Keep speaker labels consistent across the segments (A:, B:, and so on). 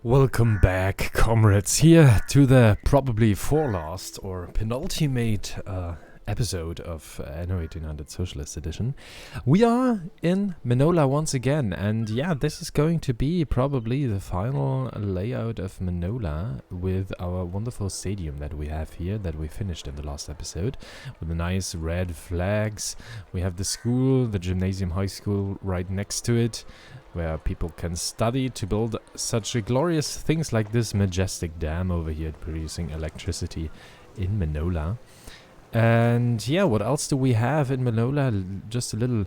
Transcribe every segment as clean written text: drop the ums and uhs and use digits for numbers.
A: Welcome back, comrades, here to the probably forelast or penultimate episode of Anno1800 Socialist Edition. We are in Manola once again, and yeah, this is going to be probably the final layout of Manola with our wonderful stadium that we have here, that we finished in the last episode, with the nice red flags. We have the school, the gymnasium high school right next to it, where people can study to build such glorious things like this majestic dam over here producing electricity in Manola. And yeah, what else do we have in Manola? Just a little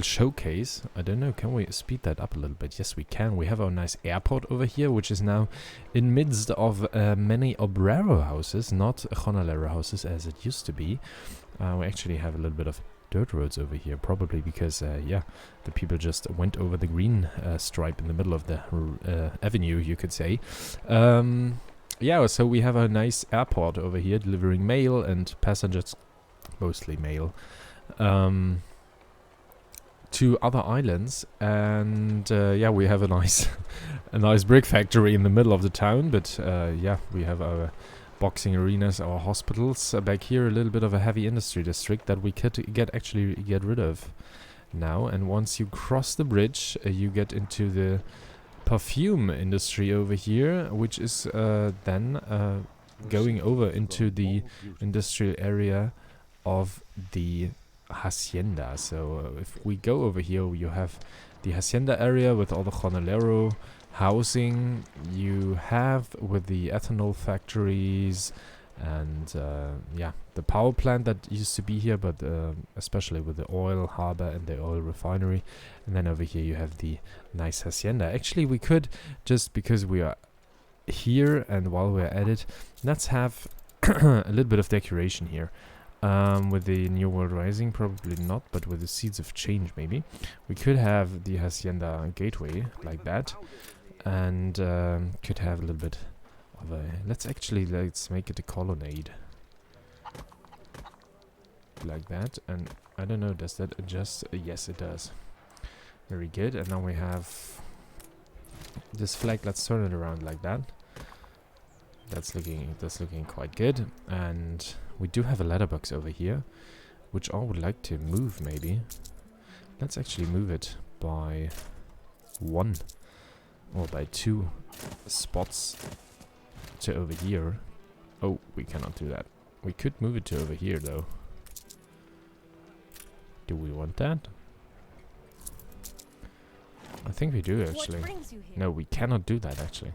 A: showcase. I don't know, can we speed that up a little bit? Yes, we can. We have our nice airport over here, which is now in midst of many Obrero houses, not Jornaleros houses as it used to be. We actually have a little bit of dirt roads over here, probably because yeah, the people just went over the green stripe in the middle of the avenue, you could say. Yeah, so we have a nice airport over here delivering mail and passengers, mostly mail, to other islands. And yeah, we have a nice a nice brick factory in the middle of the town, but yeah, we have our boxing arenas, our hospitals. Back here, a little bit of a heavy industry district that we could get rid of now. And once you cross the bridge, you get into the perfume industry over here, which is then going over into the industrial area of the hacienda. So if we go over here, you have the hacienda area with all the Jornalero housing you have with the ethanol factories and yeah, the power plant that used to be here, but especially with the oil harbor and the oil refinery. And then over here you have the nice hacienda. Actually, we could, just because we are here and while we're at it, let's have a little bit of decoration here. With the New World Rising, probably not, but with the Seeds of Change, maybe. We could have the hacienda gateway like that. And could have a little bit of a... Let's make it a colonnade. Like that. And I don't know, does that adjust? Yes, it does. Very good. And now we have this flag. Let's turn it around like that. That's looking quite good. And we do have a letterbox over here, which I would like to move maybe. Let's actually move it by 1 or by 2 spots to over here. Oh, we cannot do that. We could move it to over here though. Do we want that? I think we do actually. No, we cannot do that actually.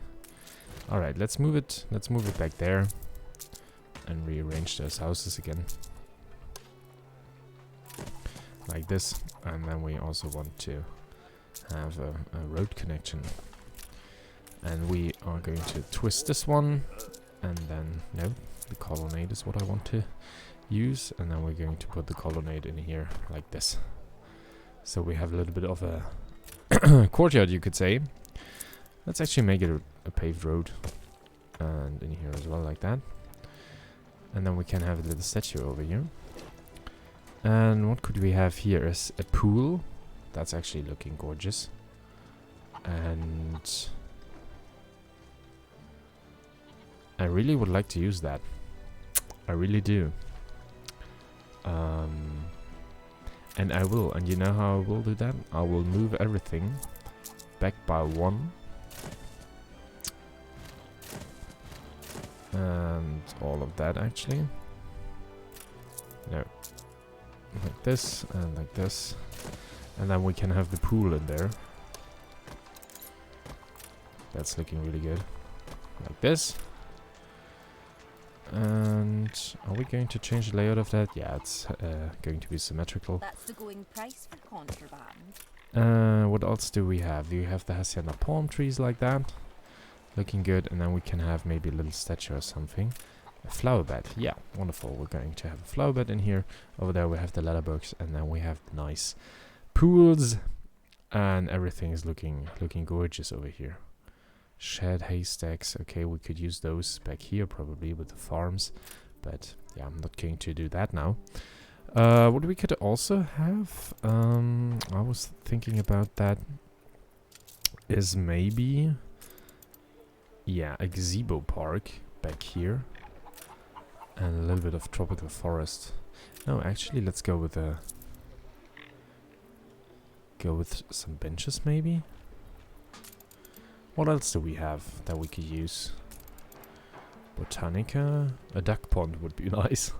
A: Alright, let's move it back there and rearrange those houses again. Like this. And then we also want to have a road connection. And we are going to twist this one, and then, no, the colonnade is what I want to use, and then we're going to put the colonnade in here, like this. So we have a little bit of a courtyard, you could say. Let's actually make it a paved road, and in here as well, like that. And then we can have a little statue over here. And what could we have here is a pool. That's actually looking gorgeous. And I really would like to use that. I really do. And I will. And you know how I will do that? I will move everything back by 1. And all of that actually. No. Like this and like this. And then we can have the pool in there. That's looking really good. Like this. And are we going to change the layout of that? Yeah, it's going to be symmetrical.
B: That's the going price for contraband.
A: What else do we have? We have the hacienda palm trees like that. Looking good. And then we can have maybe a little statue or something. A flower bed. Yeah, wonderful. We're going to have a flower bed in here. Over there we have the letterbox. And then we have the nice pools. And everything is looking gorgeous over here. Shed haystacks. Okay, we could use those back here probably with the farms, but yeah, I'm not going to do that now. What we could also have, I was thinking about that, is maybe yeah, a gazebo park back here. And a little bit of tropical forest. No, actually, let's go with a... Go with some benches, maybe? What else do we have that we could use? Botanica? A duck pond would be nice.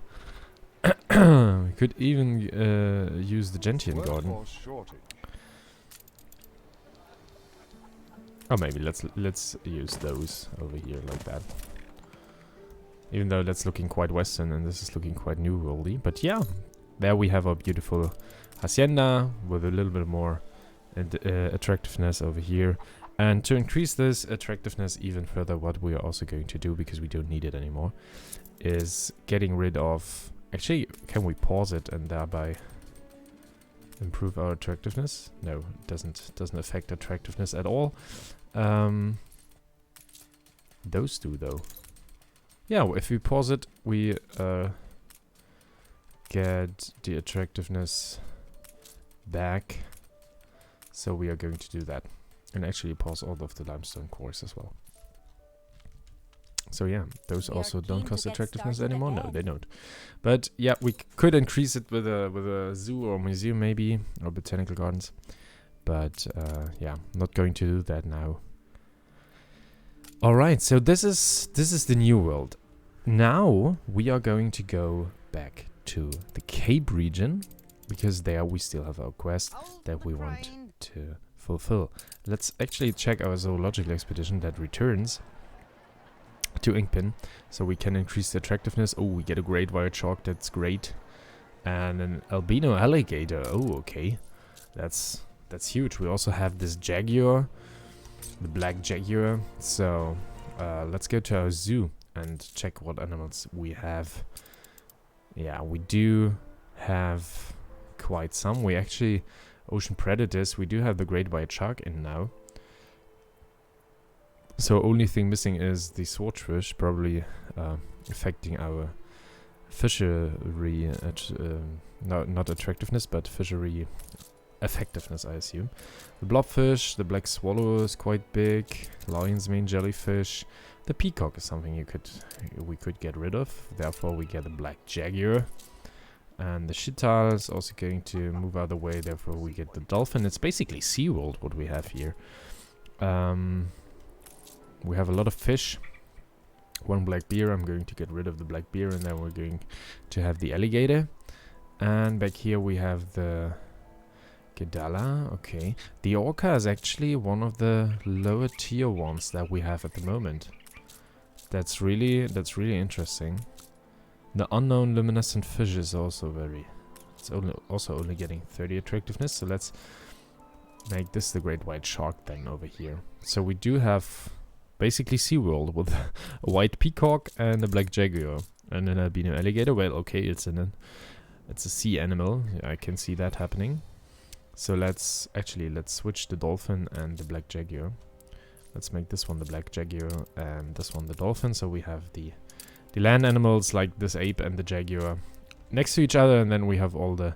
A: We could even use the gentian garden. Oh, maybe let's use those over here like that. Even though that's looking quite western and this is looking quite new worldy. But yeah, there we have our beautiful hacienda with a little bit more attractiveness over here. And to increase this attractiveness even further, what we are also going to do, because we don't need it anymore, is getting rid of... Actually, can we pause it and thereby improve our attractiveness? No, it doesn't affect attractiveness at all. Those two, though. Yeah, if we pause it, we get the attractiveness back. So we are going to do that. And actually pause all of the limestone cores as well. So yeah, those also don't cost attractiveness anymore. No, they don't. But yeah, we could increase it with a zoo or museum maybe, or botanical gardens. But yeah, not going to do that now. All right, so this is the new world. Now we are going to go back to the Cape region, because there we still have our quest that we want to fulfill. Let's actually check our zoological expedition that returns to Inkpin, so we can increase the attractiveness. Oh, we get a great white shark, that's great. And an albino alligator. Oh, okay. That's huge. We also have this jaguar, the black jaguar. So let's go to our zoo and check what animals we have. Yeah, we do have quite some. We actually, ocean predators, we do have the great white shark in now. So only thing missing is the swordfish, probably affecting our fishery, not attractiveness, but fishery effectiveness, I assume. The blobfish, the black swallow is quite big, lion's mane jellyfish. The peacock is something we could get rid of, therefore we get a black jaguar. And the chital is also going to move out of the way, therefore we get the dolphin. It's basically SeaWorld what we have here. We have a lot of fish. One black bear. I'm going to get rid of the black bear, and then we're going to have the alligator. And back here we have the Gedala. Okay. The orca is actually one of the lower tier ones that we have at the moment. That's really interesting. The unknown luminescent fish is also it's also only getting 30 attractiveness. So let's make this the great white shark then over here. So we do have basically SeaWorld with a white peacock and a black jaguar and an albino alligator. Well, okay, it's a sea animal. I can see that happening. So let's switch the dolphin and the black jaguar. Let's make this one the black jaguar and this one the dolphin. So we have the land animals like this ape and the jaguar next to each other, and then we have all the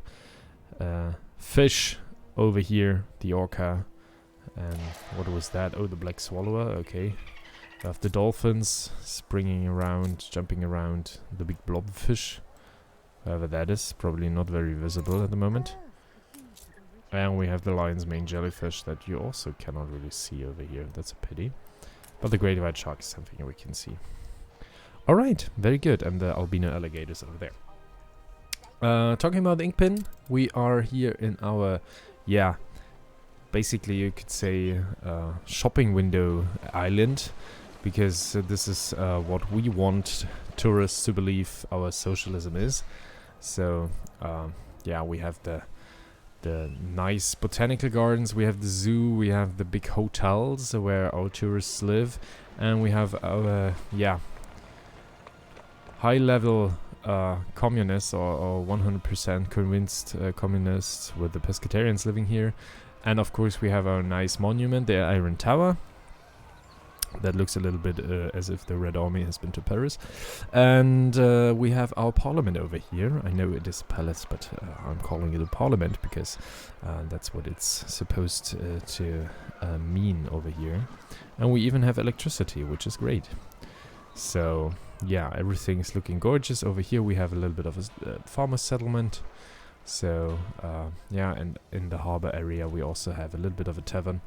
A: fish over here, the orca. And what was that? Oh, the black swallower. Okay. We have the dolphins springing around, jumping around, the big blobfish, whoever that is, probably not very visible at the moment. And we have the lion's mane jellyfish that you also cannot really see over here. That's a pity. But the great white shark is something we can see. Alright, very good. And the albino alligators over there. Talking about Inkpin, we are here in our, yeah, basically you could say shopping window island, because this is what we want tourists to believe our socialism is. So yeah, we have the nice botanical gardens, we have the zoo, we have the big hotels where our tourists live, and we have our high level communists or 100% convinced communists with the pescatarians living here. And of course we have our nice monument, the Iron Tower, That looks a little bit as if the Red Army has been to Paris. And we have our parliament over here. I know it is a palace, but I'm calling it a parliament because that's what it's supposed to mean over here. And we even have electricity, which is great. So, yeah, everything is looking gorgeous. Over here we have a little bit of a farmer settlement. So, yeah, and in the harbor area we also have a little bit of a tavern.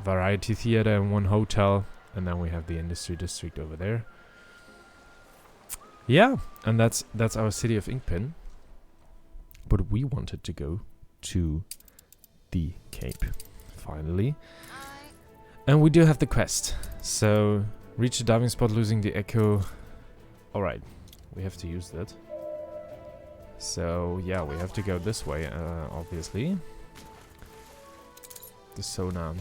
A: Variety theater and one hotel, and then we have the industry district over there. Yeah, and that's our city of Inkpen. But we wanted to go to the Cape, finally. And we do have the quest. So, reach the diving spot losing the echo. Alright, we have to use that. So, yeah, we have to go this way, obviously. The sonar.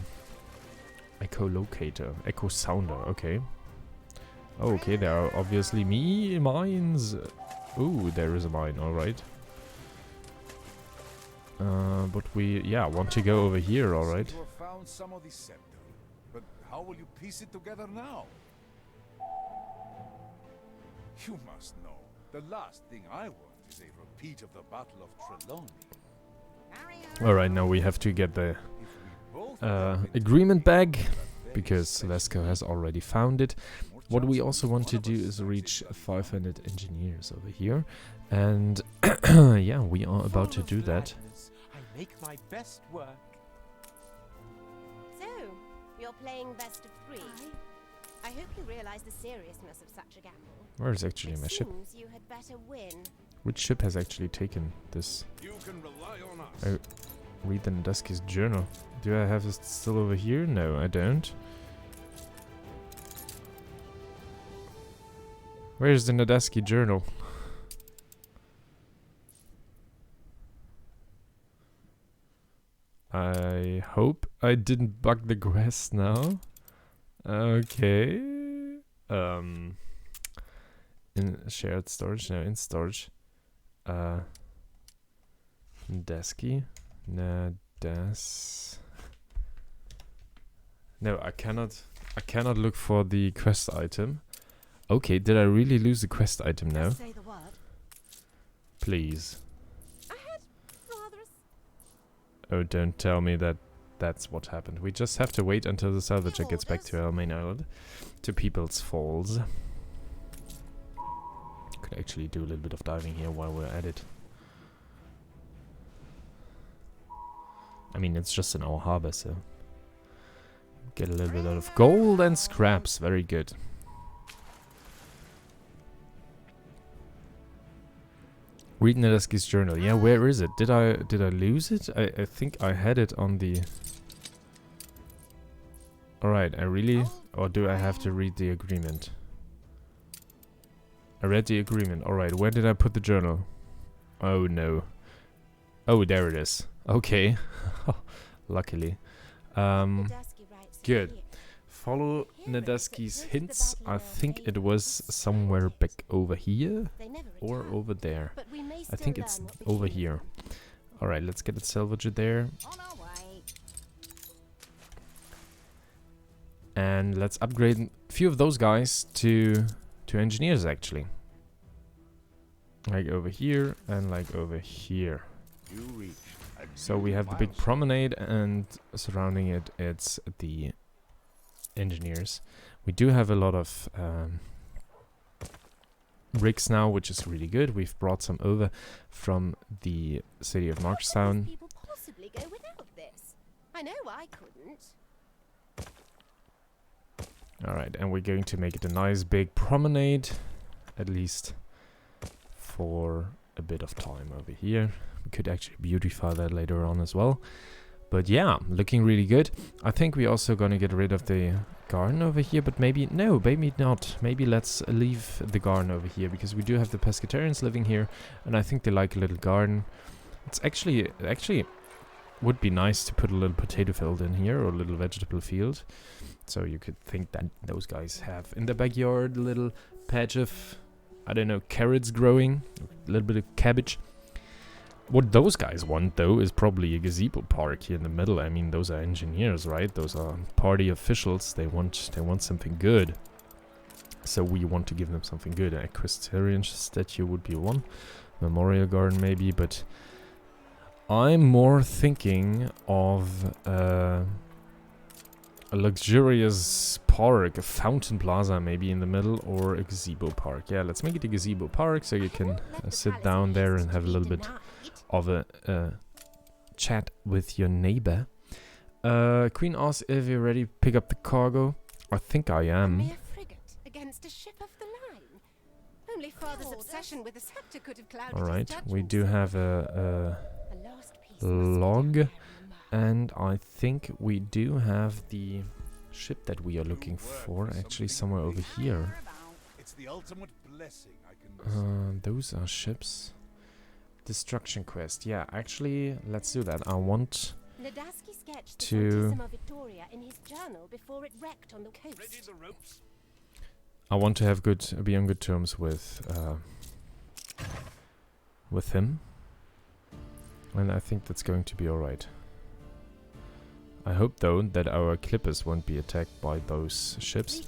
A: Echolocator. Echo sounder, okay. Oh, okay, there are obviously mines. Ooh, there is a mine, alright. But we, yeah, want to go over here, alright.
C: You have found some of the scepter, but how will you piece it together now? You must know, the last thing I want is a repeat of the Battle of Trelawney.
A: Alright, now we have to get the agreement bag, because Lesco has already found it. What we also want to do is reach 500 engineers over here, and yeah, we are about to do that.
D: I make my best work.
E: So, you're playing best of three. I hope you realize the seriousness of such a gamble.
A: Where is actually my ship?
E: Seems you had better win.
A: Which ship has actually taken this?
C: You can rely on us.
A: Read the Nadeski's journal. Do I have it still over here? No, I don't. Where's the Nadeski journal? I hope I didn't bug the quest now. Okay. In shared storage? No, in storage. Nadeski. No, I cannot look for the quest item. Okay, did I really lose the quest item now?
E: Say the word.
A: Please.
E: I had rather
A: Oh, don't tell me that that's what happened. We just have to wait until the salvager gets back to our main island. To People's Falls. Could actually do a little bit of diving here while we're at it. I mean, it's just in our harbor, so... Get a little bit out of gold and scraps. Very good. Read Nadeski's journal. Yeah, where is it? Did I lose it? I think I had it on the... Alright, I really... Or do I have to read the agreement? I read the agreement. Alright, where did I put the journal? Oh no. Oh, there it is. Okay. Luckily. Good. Follow Nadeski's hints. I think it was somewhere back over here. Or over there. I think it's over here. Alright, let's get the salvager there. And let's upgrade a few of those guys to engineers, actually. Like over here and like over here. So we have the big promenade, and surrounding it, it's the engineers. We do have a lot of rigs now, which is really good. We've brought some over from the city of Markstown.
E: People possibly go without this. I know I couldn't.
A: Alright, and we're going to make it a nice big promenade, at least for a bit of time over here. We could actually beautify that later on as well. But yeah, looking really good. I think we're also gonna get rid of the garden over here, but maybe, no, maybe not. Maybe let's leave the garden over here, because we do have the pescatarians living here, and I think they like a little garden. It's actually would be nice to put a little potato field in here, or a little vegetable field. So you could think that those guys have in the backyard a little patch of, I don't know, carrots growing, a little bit of cabbage. What those guys want, though, is probably a gazebo park here in the middle. I mean, those are engineers, right? Those are party officials. They want something good. So we want to give them something good. An equestrian statue would be one. Memorial garden, maybe. But I'm more thinking of a luxurious park, a fountain plaza, maybe in the middle, or a gazebo park. Yeah, let's make it a gazebo park so you can sit down there and have a little bit of a chat with your neighbor. Queen asks if you're ready to pick up the cargo. I think I am.
E: A frigate against a ship of the line. Only father's obsession with the scepter could have clouded his
A: Alright, we
E: judgment.
A: do have a
E: A lost piece must
A: log,
E: be found.
A: and I think we do have the ship that we are looking for actually somewhere over here.
C: It's the ultimate blessing I can
A: Those are ships. Destruction quest. Yeah, actually, let's do that. I want
E: Ladaski sketched the
A: to-
E: Santissima Victoria in his journal before it wrecked on the coast.
A: to have be on good terms with him, and I think that's going to be all right. I hope though that our clippers won't be attacked by those ships.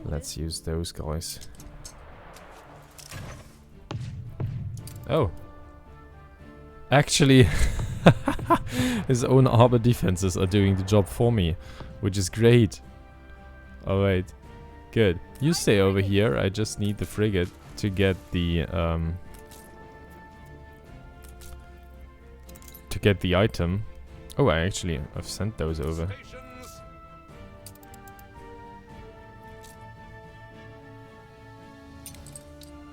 A: Let's use those guys. Oh. Actually, his own harbor defenses are doing the job for me, which is great. Alright, good. You stay over here, I just need the frigate to get the item. Oh, I've sent those over.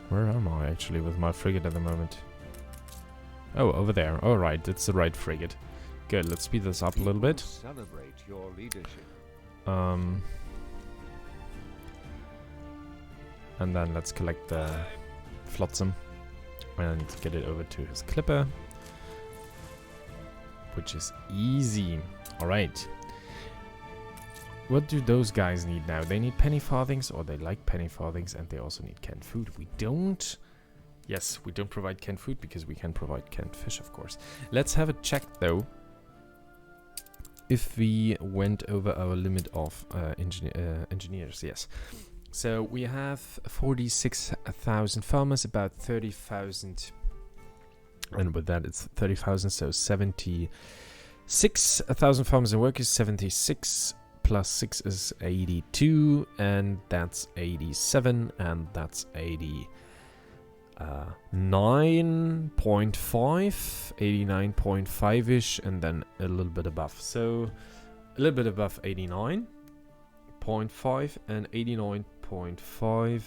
A: Where am I actually with my frigate at the moment? Oh, over there. Alright, it's the right frigate. Good, let's speed this up a little bit.
C: Celebrate your leadership.
A: And then let's collect the flotsam and get it over to his clipper, which is easy. Alright. What do those guys need now? They need penny farthings, or they like penny farthings, and they also need canned food. We don't... Yes, we don't provide canned food because we can provide canned fish, of course. Let's have a check, though, if we went over our limit of engineers. Yes. So we have 46,000 farmers, about 30,000, and with that it's 30,000, so 76,000 farmers and workers. 76 plus 6 is 82, and that's 87, and that's 89.5, 89.5-ish, and then a little bit above. So a little bit above 89.5, and 89.5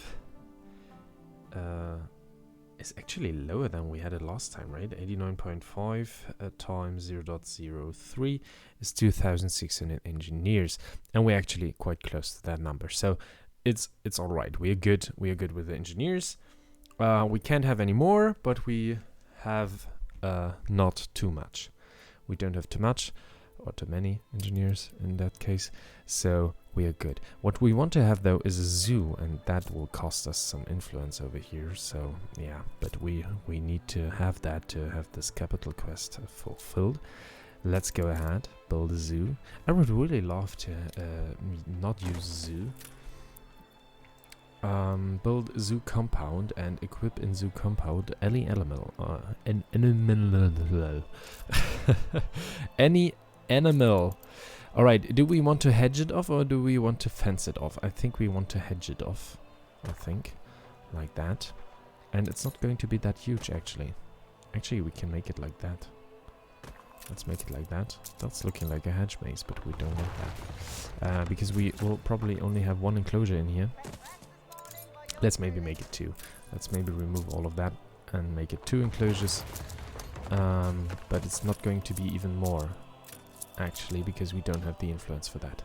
A: is actually lower than we had it last time, right? 89.5 times 0.03 is 2,600 engineers, and we're actually quite close to that number. So it's all right. We are good. We are good with the engineers. We can't have any more, but we have not too much. We don't have too much or too many engineers in that case, so we are good. What we want to have though is a zoo, and that will cost us some influence over here. So yeah, but we need to have that to have this capital quest fulfilled. Let's go ahead, build a zoo. I would really love to not use zoo. Build zoo compound and equip in zoo compound any animal. Any animal. Alright, do we want to hedge it off or do we want to fence it off? I think we want to hedge it off. I think. Like that. And it's not going to be that huge actually. Actually, we can make it like that. Let's make it like that. That's looking like a hedge maze, but we don't want that. Because we will probably only have one enclosure in here. Let's maybe make it 2. Let's maybe remove all of that and make it 2 enclosures. But it's not going to be even more, actually, because we don't have the influence for that.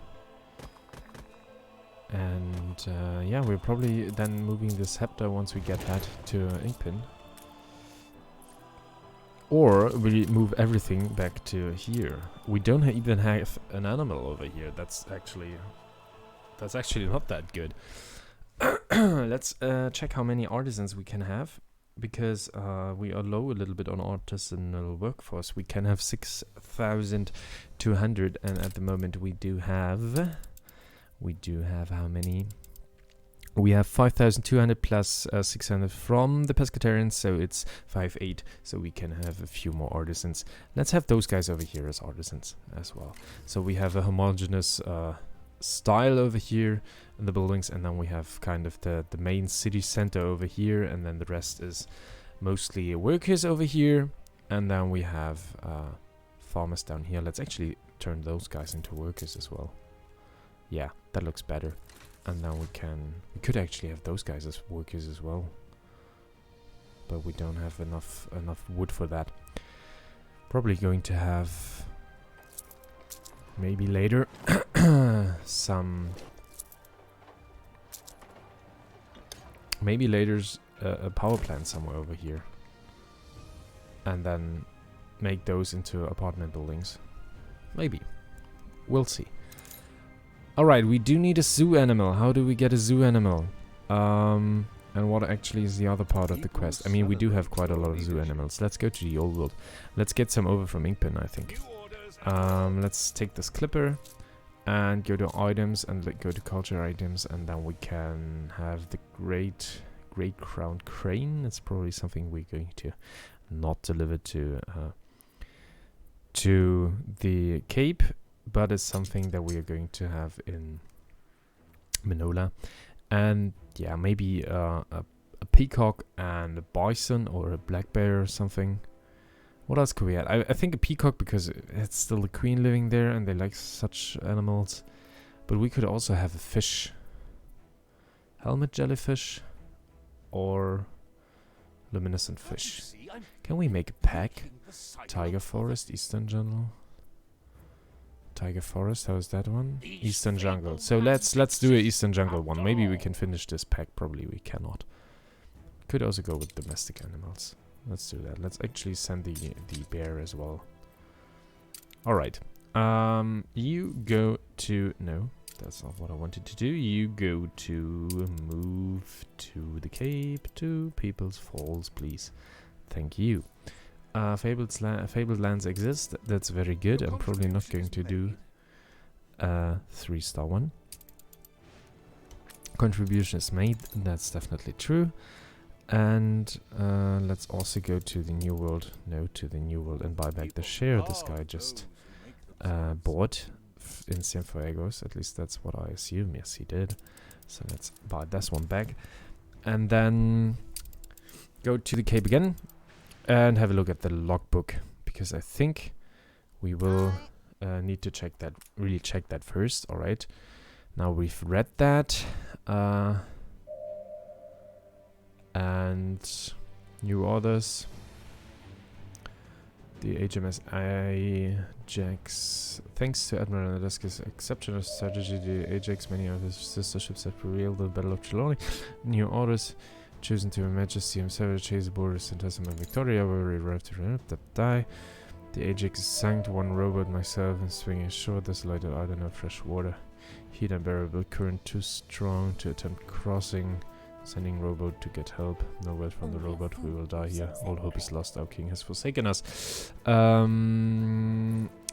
A: And yeah, we're probably then moving the scepter once we get that to Inkpin. Or we move everything back to here. We don't even have an animal over here. That's actually not that good. Let's check how many artisans we can have. because we are low a little bit on artisanal workforce. We can have 6,200, and at the moment we do have how many? We have 5,200 plus 600 from the pescatarians, so it's 5,800. So we can have a few more artisans. Let's have those guys over here as artisans as well. So we have a homogeneous style over here in the buildings, and then we have kind of the main city center over here, and then the rest is mostly workers over here, and then we have farmers down here. Let's actually turn those guys into workers as well. Yeah, that looks better. And then we could actually have those guys as workers as well, but we don't have enough wood for that. Probably going to have maybe later a power plant somewhere over here, and then make those into apartment buildings. Maybe, we'll see. Alright, we do need a zoo animal. How do we get a zoo animal? And what actually is the other part of the quest? I mean, we do have quite a lot of zoo animals. Let's go to the old world. Let's get some over from Inkpen, I think. Let's take this clipper and go to items and go to culture items, and then we can have the great crowned crane. It's probably something we're going to not deliver to the Cape, but it's something that we are going to have in Minola. And yeah, maybe a peacock and a bison or a black bear or something. What else could we add? I think a peacock, because it's still the queen living there and they like such animals. But we could also have a fish. Helmet jellyfish or luminescent fish. Can we make a pack? Tiger forest, eastern jungle. Tiger forest, how's that one? Eastern jungle. So let's do a eastern jungle one. Maybe we can finish this pack. Probably we cannot. Could also go with domestic animals. Let's do that. Let's actually send the bear as well. Alright. You go to... No, that's not what I wanted to do. You go to move to the Cape, to People's Falls, please. Thank you. Fabled lands exist. That's very good. I'm probably not going to do a 3-star one. Contribution is made. That's definitely true. And let's also go to the New World. No, to the New World and buy back the share this guy just bought in Cienfuegos. At least that's what I assume. Yes, he did. So let's buy this one back. And then go to the Cape again. And have a look at the logbook, because I think we will need to check that, really check that first. Alright, now we've read that. And new orders. The HMS Ajax. Thanks to Admiral Nadeska's exceptional strategy, the Ajax, many of his sister ships have prevailed the Battle of Trelawney. New orders. Chosen to Her Majesty himself, chase the borders and Testament Victoria, where we arrived to die. The Ajax is sank, one rowboat, myself, and swinging ashore, desolated island of fresh water. Heat unbearable, current too strong to attempt crossing. Sending rowboat to get help. No word from the rowboat, we will die here. All hope is lost, our king has forsaken us.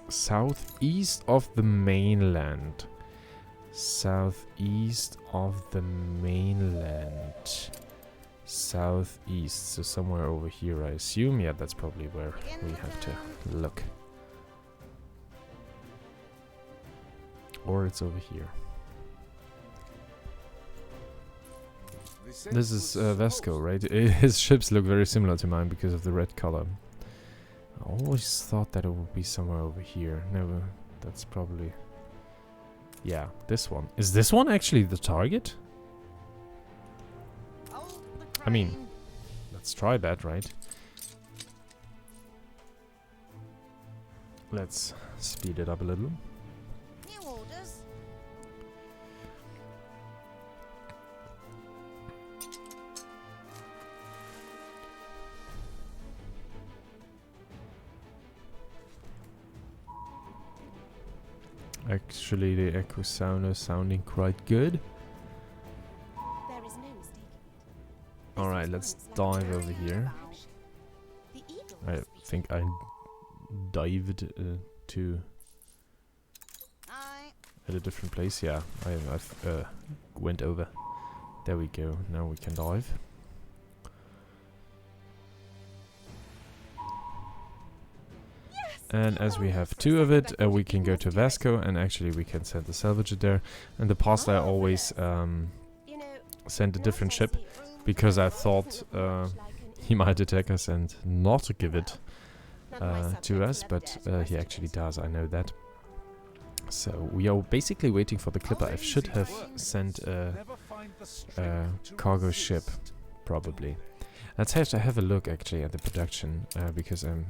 A: Southeast of the mainland. Southeast of the mainland. Southeast, so somewhere over here, I assume. Yeah, that's probably where we have to look. Or it's over here. This is Vesco, right? His ships look very similar to mine because of the red color. I always thought that it would be somewhere over here. No, that's probably... Yeah, this one. Is this one actually the target? I mean, let's try that, right? Let's speed it up a little.
E: New orders.
A: Actually, the echo sound is sounding quite good.
E: There is no mistaking
A: Alright, let's dive over here.
E: The eagle
A: I
E: must be
A: think I dived to at a different place. Yeah, I've went over. There we go. Now we can dive. And as we have two of it, we can go to Vasco, and actually we can send the salvager there. In the past I always
E: You know,
A: sent a
E: now
A: different
E: that I
A: ship,
E: see it,
A: because I
E: I've always
A: thought
E: looked much like an
A: he might attack us and not give it
E: None of my
A: to
E: subjects
A: us,
E: will ever
A: but
E: dare to
A: he
E: question
A: actually
E: it.
A: does, I know that. So we are basically waiting for the clipper. I should have sent a
C: Never find the strength to
A: cargo ship,
C: resist.
A: probably. Let's have a look actually at the production, because I'm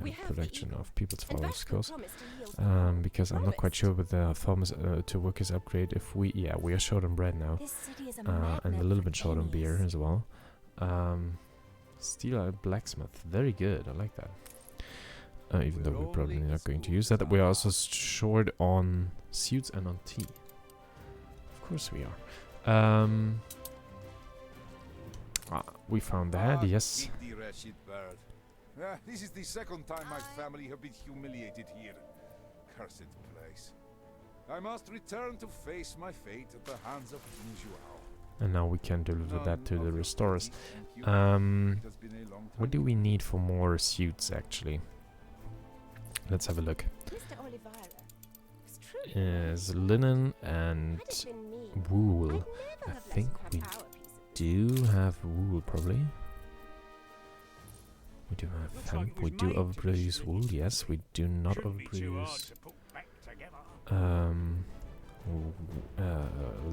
E: We have the
A: production
E: eagle,
A: of people's
E: and
A: farmers, of
E: Vasco
A: course.
E: promised to yield the power.
A: Because I'm not quite sure with the farmers to workers upgrade if we we are short on bread now,
E: This city is a
A: and a
E: magnet
A: little
E: for
A: bit short on beer
E: pennies.
A: as well. Steel blacksmith, very good. I like that. Even though we're probably not going to use that. We are also short on suits and on tea. Of course we are. We found that, yes.
C: Keep the wretched bird. This is the second time my family have been humiliated here. Cursed place. I must return to face my fate at the hands of King Joao.
A: And now we can deliver that to
C: None
A: the
C: of your
A: restorers.
C: colleagues thank you. It has been a long time.
A: What do we need for more suits, actually? Let's have a look.
E: Mr. Oliveira, it's true.
A: Is linen and
E: Had it been me,
A: wool.
E: I'd
A: I
E: never have let
A: think
E: you
A: we
E: have our piece of
A: do have wool, probably. We do have
C: Looks
A: hemp.
C: like it
A: We
C: was
A: do
C: mine to
A: overproduce
C: destroy
A: wool.
C: the
A: Yes, we do not
C: Shouldn't be too hard
A: overproduce
C: to put back together.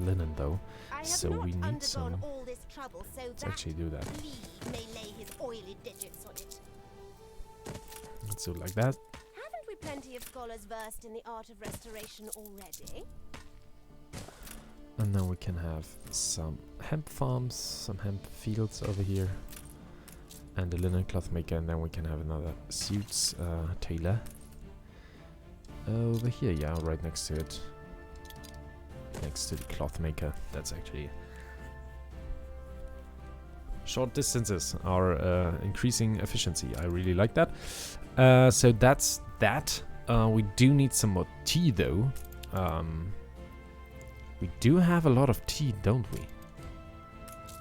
A: linen, though.
E: I have
A: So
E: not
A: we need
E: undergone
A: some.
E: all this trouble so
A: Let's
E: that
A: actually do that.
E: Lee may lay his oily digits on it.
A: Let's do it like that.
E: Haven't we plenty of scholars versed in the art of restoration already?
A: And then we can have some hemp farms, some hemp fields over here, and a linen cloth maker, and then we can have another suits tailor over here. Yeah, right next to it, next to the cloth maker. That's actually short distances are increasing efficiency. I really like that. So that's that. We do need some more tea, though. We do have a lot of tea, don't we?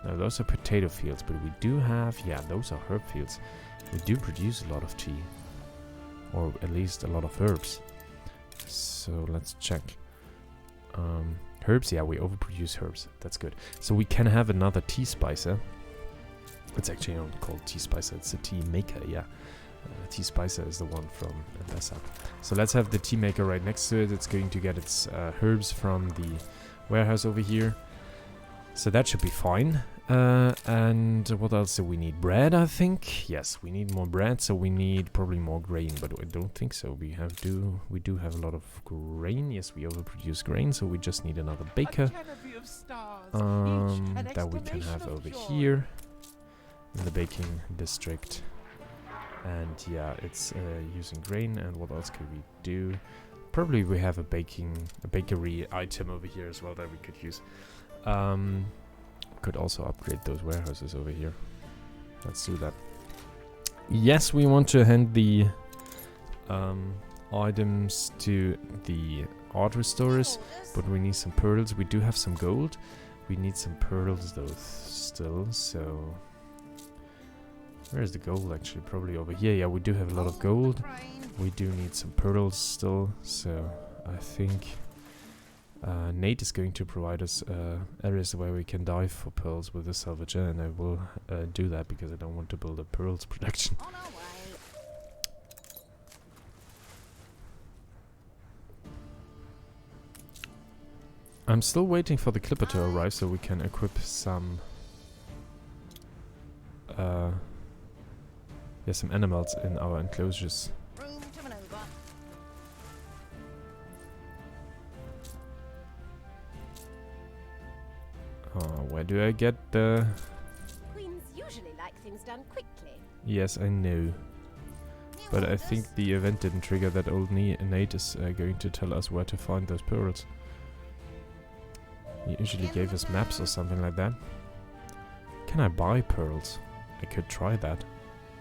A: Now, those are potato fields, but we do have... Yeah, those are herb fields. We do produce a lot of tea. Or at least a lot of herbs. So, let's check. Herbs, yeah, we overproduce herbs. That's good. So, we can have another tea spicer. It's actually not called tea spicer. It's a tea maker, yeah. Tea spicer is the one from Enbesa. So, let's have the tea maker right next to it. It's going to get its herbs from the warehouse over here. So that should be fine. And what else do we need? Bread, I think. Yes, we need more bread, so we need probably more grain, but I don't think so. We do have a lot of grain. Yes, we overproduce grain, so we just need another baker.
D: A canopy of stars, each an
A: That we can
D: exclamation
A: have
D: of
A: over
D: joy.
A: here in the baking district. And yeah, it's using grain. And what else could we do? Probably we have a bakery item over here as well that we could use. Could also upgrade those warehouses over here. Let's do that. Yes, we want to hand the items to the art restorers, but we need some pearls. We do have some gold. We need some pearls though still, so... Where's the gold actually? Probably over here. Yeah, we do have a lot of gold. We do need some pearls still, so I think Nate is going to provide us areas where we can dive for pearls with the salvager, and I will do that because I don't want to build a pearls production.
E: On our way.
A: I'm still waiting for the clipper to arrive so we can equip some some animals in our enclosures.
E: Room to maneuver.
A: Where do I get the...
E: Queens usually like things done quickly.
A: Yes, I know. But I think the event didn't trigger that old Nate is going to tell us where to find those pearls. He usually gave us maps or something like that. Can I buy pearls? I could try that,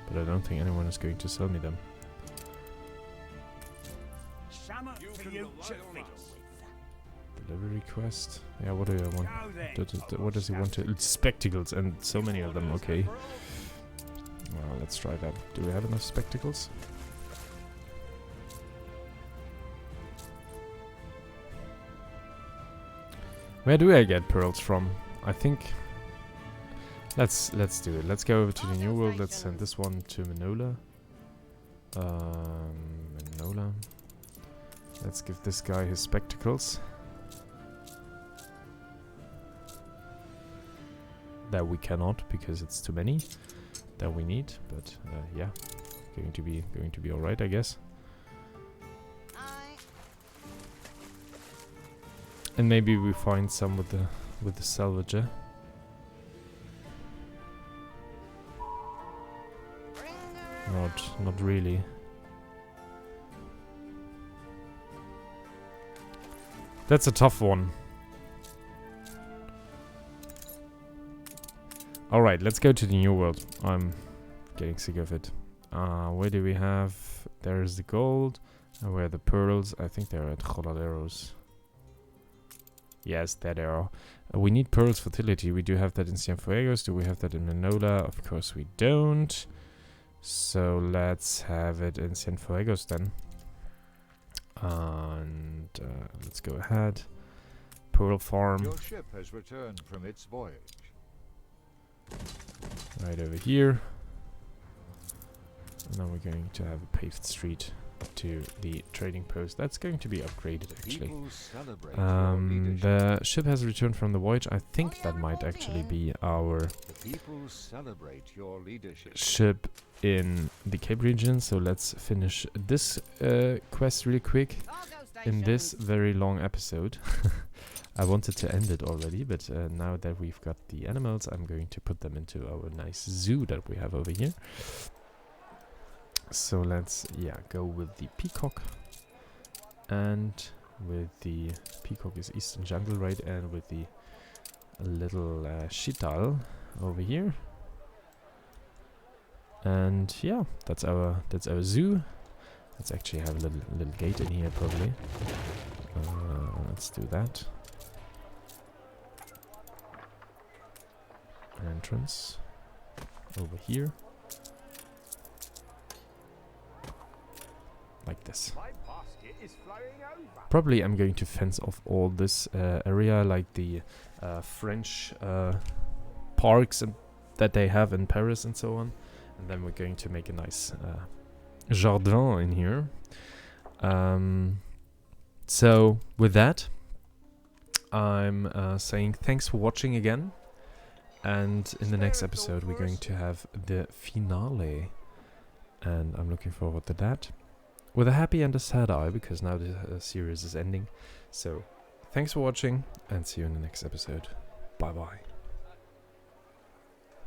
A: but I don't think anyone is going to sell me them. Delivery quest. Yeah, what do I want? What does he want to? It's spectacles and so many of them. Okay. Well, let's try that. Do we have enough spectacles? Where do I get pearls from? I think. Let's do it. Let's go over to the New World. Let's send this one to Manola. Manola. Let's give this guy his spectacles. That we cannot because it's too many that we need, but yeah, going to be all right, I guess. And maybe we find some with the salvager. Not really. That's a tough one. Alright, let's go to the New World. I'm getting sick of it. Where do we have... There's the gold. And where are the pearls? I think they're at Jornaleros. Yes, there they are. We need pearls fertility. We do have that in Cienfuegos. Do we have that in Manola? Of course we don't. So let's have it in Cienfuegos then. And let's go ahead. Pearl farm.
F: Your ship has returned from its voyage.
A: Right over here. And then we're going to have a paved street to the trading post. That's going to be upgraded actually. The ship has returned from the voyage. I think that might actually be our ship in the Cape region. So let's finish this quest really quick in this very long episode. I wanted to end it already, but now that we've got the animals, I'm going to put them into our nice zoo that we have over here. So let's, yeah, go with the peacock. And with the peacock is Eastern Jungle, right? And with the little Shital over here. And yeah, that's our zoo. Let's actually have a little gate in here probably. Let's do that. Entrance over here. Like this. Probably I'm going to fence off all this area, like the French parks that they have in Paris and so on. And then we're going to make a nice jardin in here. So with that, I'm saying thanks for watching again. And in the next episode, we're going to have the finale. And I'm looking forward to that. With a happy and a sad eye, because now the series is ending. So, thanks for watching, and see you in the next episode. Bye-bye.